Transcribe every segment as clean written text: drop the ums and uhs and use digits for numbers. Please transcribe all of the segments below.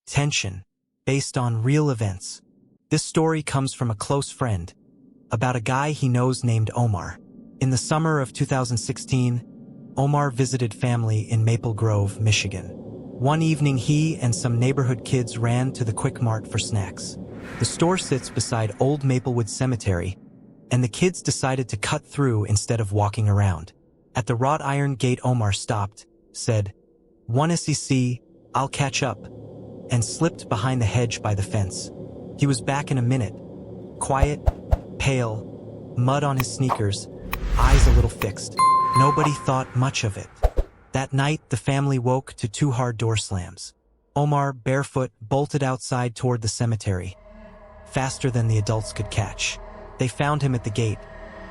tension, based on real events. This story comes from a close friend, about a guy he knows named Omar. In the summer of 2016, Omar visited family in Maple Grove, Michigan. One evening he and some neighborhood kids ran to the Quick Mart for snacks. The store sits beside old Maplewood Cemetery, and the kids decided to cut through instead of walking around. At the wrought-iron gate, Omar stopped, said, "One SEC, I'll catch up," and slipped behind the hedge by the fence. He was back in a minute, quiet, pale, mud on his sneakers, eyes a little fixed. Nobody thought much of it. That night, the family woke to 2 hard door slams. Omar, barefoot, bolted outside toward the cemetery, faster than the adults could catch. They found him at the gate,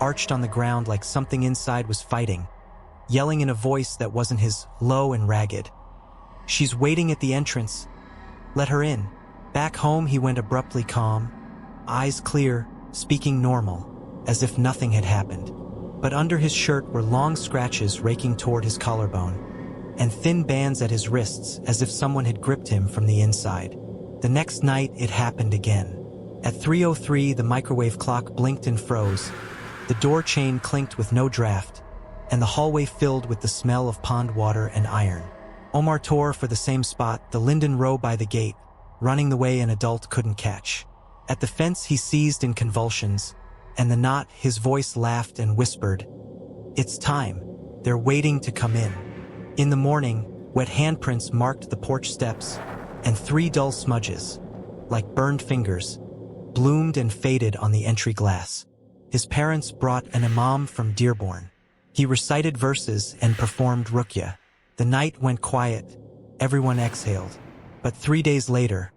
arched on the ground like something inside was fighting, yelling in a voice that wasn't his, low and ragged. "She's waiting at the entrance. Let her in." Back home, he went abruptly calm, eyes clear, speaking normal, as if nothing had happened. But under his shirt were long scratches raking toward his collarbone, and thin bands at his wrists as if someone had gripped him from the inside. The next night, it happened again. At 3:03, the microwave clock blinked and froze, the door chain clinked with no draft, and the hallway filled with the smell of pond water and iron. Omar tore for the same spot, the linden row by the gate, running the way an adult couldn't catch. At the fence he seized in convulsions, and the knot, his voice laughed and whispered, "It's time. They're waiting to come in." In the morning, wet handprints marked the porch steps, and 3 dull smudges, like burned fingers, bloomed and faded on the entry glass. His parents brought an imam from Dearborn. He recited verses and performed ruqyah. The night went quiet, everyone exhaled. But 3 days later,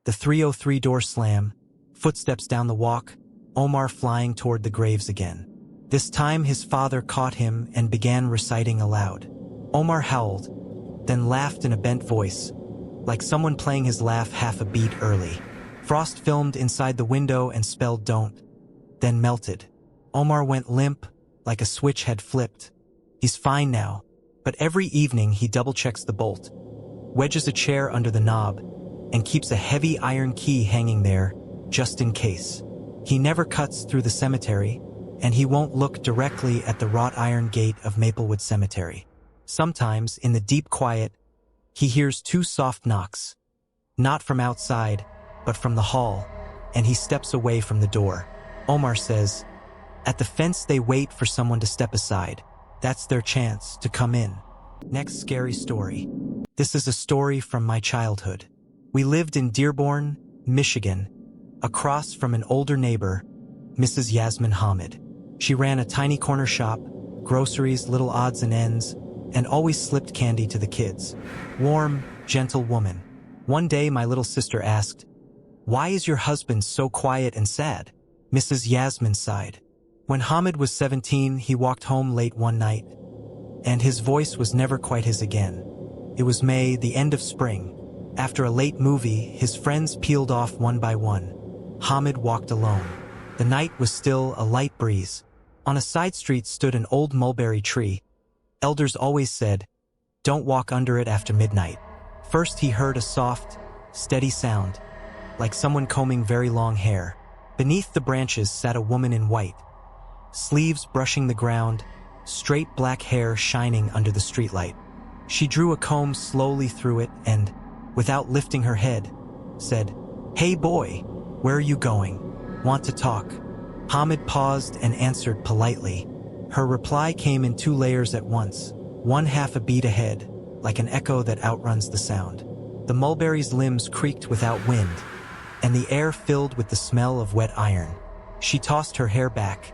the 303 door slam, footsteps down the walk, Omar flying toward the graves again. This time his father caught him and began reciting aloud. Omar howled, then laughed in a bent voice, like someone playing his laugh half a beat early. Frost filmed inside the window and spelled "don't," then melted. Omar went limp, like a switch had flipped. He's fine now, but every evening he double-checks the bolt, wedges a chair under the knob, and keeps a heavy iron key hanging there, just in case. He never cuts through the cemetery, and he won't look directly at the wrought-iron gate of Maplewood Cemetery. Sometimes, in the deep quiet, he hears 2 soft knocks, not from outside, but from the hall, and he steps away from the door. Omar says, "At the fence they wait for someone to step aside. That's their chance to come in." Next scary story. This is a story from my childhood. We lived in Dearborn, Michigan, across from an older neighbor, Mrs. Yasmin Hamid. She ran a tiny corner shop, groceries, little odds and ends, and always slipped candy to the kids. Warm, gentle woman. One day my little sister asked, "Why is your husband so quiet and sad?" Mrs. Yasmin sighed. When Hamid was 17, he walked home late one night, and his voice was never quite his again. It was May, the end of spring. After a late movie, his friends peeled off one by one. Hamid walked alone. The night was still, a light breeze. On a side street stood an old mulberry tree. Elders always said, "Don't walk under it after midnight." First he heard a soft, steady sound, like someone combing very long hair. Beneath the branches sat a woman in white, sleeves brushing the ground, straight black hair shining under the streetlight. She drew a comb slowly through it and, without lifting her head, said, "Hey boy, where are you going? Want to talk?" Hamid paused and answered politely. Her reply came in 2 layers at once, one half a beat ahead, like an echo that outruns the sound. The mulberry's limbs creaked without wind, and the air filled with the smell of wet iron. She tossed her hair back,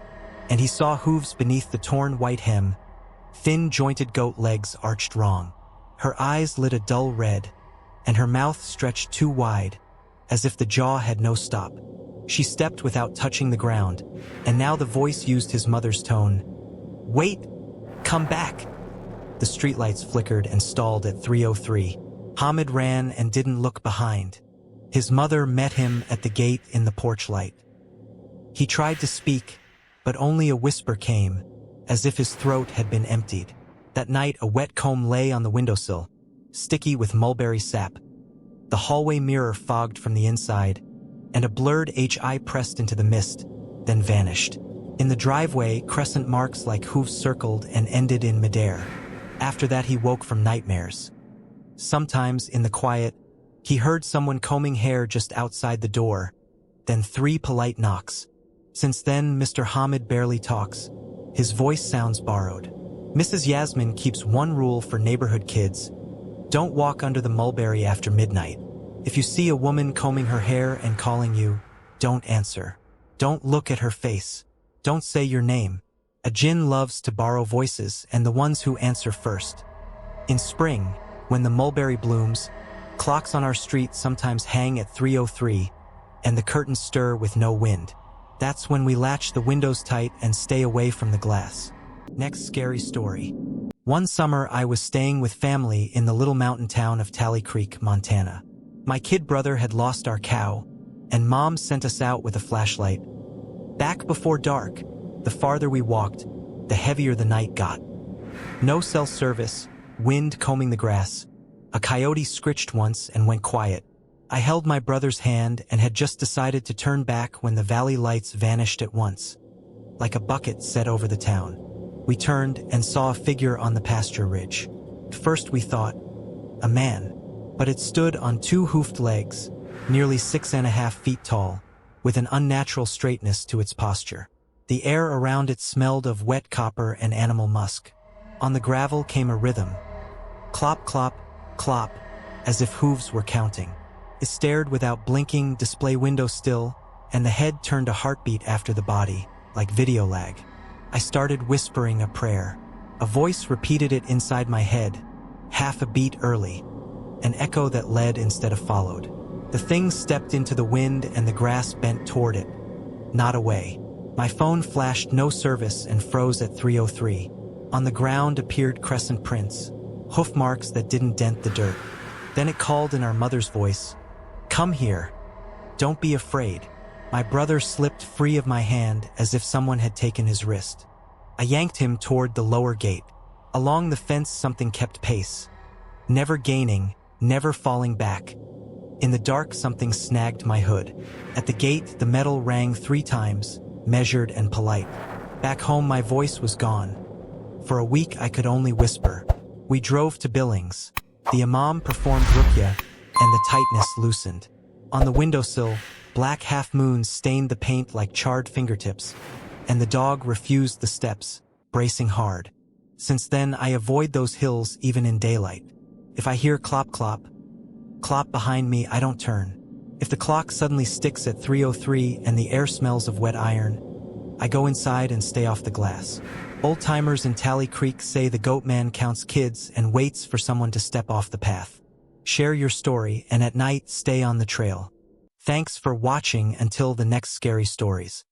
and he saw hooves beneath the torn white hem, thin jointed goat legs arched wrong. Her eyes lit a dull red, and her mouth stretched too wide, as if the jaw had no stop. She stepped without touching the ground, and now the voice used his mother's tone. "Wait! Come back!" The streetlights flickered and stalled at 3:03. Hamid ran and didn't look behind. His mother met him at the gate in the porch light. He tried to speak, but only a whisper came, as if his throat had been emptied. That night a wet comb lay on the windowsill, sticky with mulberry sap. the hallway mirror fogged from the inside, and a blurred HI pressed into the mist, then vanished. In the driveway, crescent marks like hooves circled and ended in midair. After that, he woke from nightmares. Sometimes, in the quiet, he heard someone combing hair just outside the door, then 3 polite knocks. Since then, Mr. Hamid barely talks. His voice sounds borrowed. Mrs. Yasmin keeps one rule for neighborhood kids: don't walk under the mulberry after midnight. If you see a woman combing her hair and calling you, don't answer. Don't look at her face. Don't say your name. A jinn loves to borrow voices and the ones who answer first. In spring, when the mulberry blooms, clocks on our street sometimes hang at 3:03, and the curtains stir with no wind. That's when we latch the windows tight and stay away from the glass. Next scary story. One summer, I was staying with family in the little mountain town of Tally Creek, Montana. My kid brother had lost our cow, and Mom sent us out with a flashlight. Back before dark, the farther we walked, the heavier the night got. No cell service, wind combing the grass. A coyote scritched once and went quiet. I held my brother's hand and had just decided to turn back when the valley lights vanished at once, like a bucket set over the town. We turned and saw a figure on the pasture ridge. At first we thought, a man, but it stood on 2 hoofed legs, nearly 6.5 feet tall, with an unnatural straightness to its posture. The air around it smelled of wet copper and animal musk. On the gravel came a rhythm. Clop, clop, clop, as if hooves were counting. It stared without blinking, display window still, and the head turned a heartbeat after the body, like video lag. I started whispering a prayer. A voice repeated it inside my head, half a beat early, an echo that led instead of followed. The thing stepped into the wind and the grass bent toward it, not away. My phone flashed no service and froze at 3:03. On the ground appeared crescent prints, hoof marks that didn't dent the dirt. Then it called in our mother's voice, "Come here. Don't be afraid." My brother slipped free of my hand as if someone had taken his wrist. I yanked him toward the lower gate. Along the fence something kept pace, never gaining, never falling back. In the dark something snagged my hood. At the gate the metal rang 3 times, measured and polite. Back home my voice was gone. For a week I could only whisper. We drove to Billings. The imam performed ruqyah, and the tightness loosened. On the windowsill, black half-moons stained the paint like charred fingertips, and the dog refused the steps, bracing hard. Since then, I avoid those hills even in daylight. If I hear clop clop, clop behind me, I don't turn. If the clock suddenly sticks at 3:03 and the air smells of wet iron, I go inside and stay off the glass. Old-timers in Tally Creek say the goat man counts kids and waits for someone to step off the path. Share your story, and at night, stay on the trail. Thanks for watching until the next scary stories.